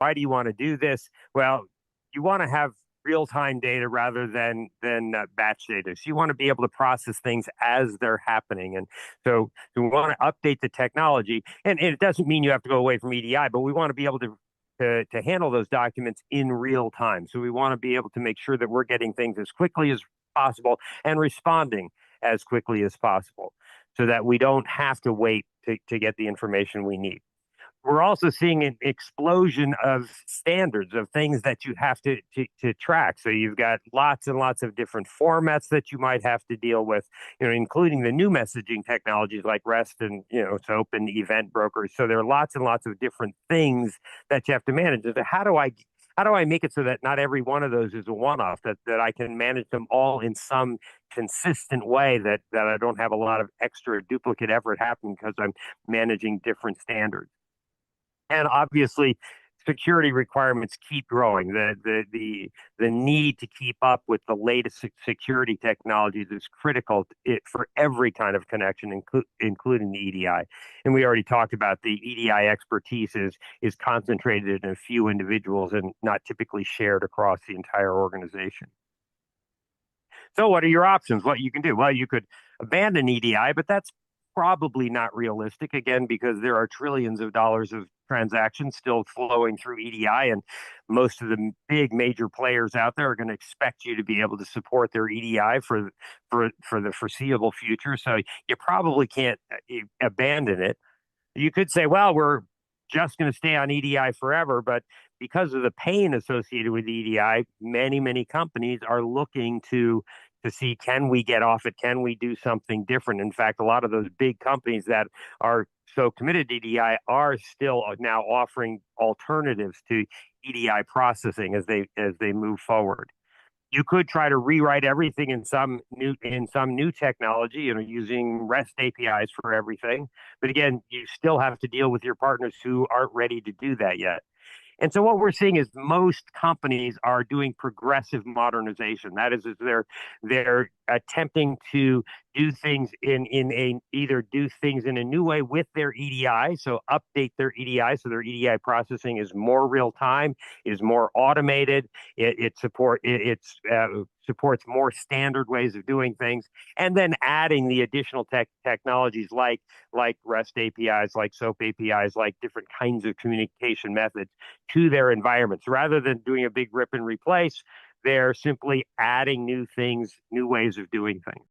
Why do you want to do this? Well, you want to have real-time data rather than batch data. So you want to be able to process things as they're happening. And so we want to update the technology. And it doesn't mean you have to go away from EDI, but we want to be able to handle those documents in real time. So we want to be able to make sure that we're getting things as quickly as possible and responding as quickly as possible so that we don't have to wait to get the information we need. We're also seeing an explosion of standards of things that you have to track. So you've got lots and lots of different formats that you might have to deal with, including the new messaging technologies like REST and SOAP and event brokers. So there are lots and lots of different things that you have to manage. So how do I make it so that not every one of those is a one-off, that I can manage them all in some consistent way, that I don't have a lot of extra duplicate effort happening because I'm managing different standards. And obviously, security requirements keep growing. The need to keep up with the latest security technologies is critical for every kind of connection, including the EDI. And we already talked about the EDI expertise is concentrated in a few individuals and not typically shared across the entire organization. So, what are your options? What you can do? Well, you could abandon EDI, but that's probably not realistic, again, because there are trillions of dollars of transactions still flowing through EDI, and most of the big major players out there are going to expect you to be able to support their EDI for the foreseeable future. So you probably can't abandon it. You could say, well, we're just going to stay on EDI forever, but because of the pain associated with EDI, many companies are looking to see, can we get off it? Can we do something different? In fact, a lot of those big companies that are so committed to EDI are still now offering alternatives to EDI processing as they move forward. You could try to rewrite everything in some new technology, using REST APIs for everything. But again, you still have to deal with your partners who aren't ready to do that yet. And so what we're seeing is most companies are doing progressive modernization. That is they're attempting to do things either do things in a new way with their EDI, so update their EDI so their EDI processing is more real time, is more automated. It supports more standard ways of doing things, and then adding the additional technologies like REST APIs, like SOAP APIs, like different kinds of communication methods to their environments. Rather than doing a big rip and replace, they're simply adding new things, new ways of doing things.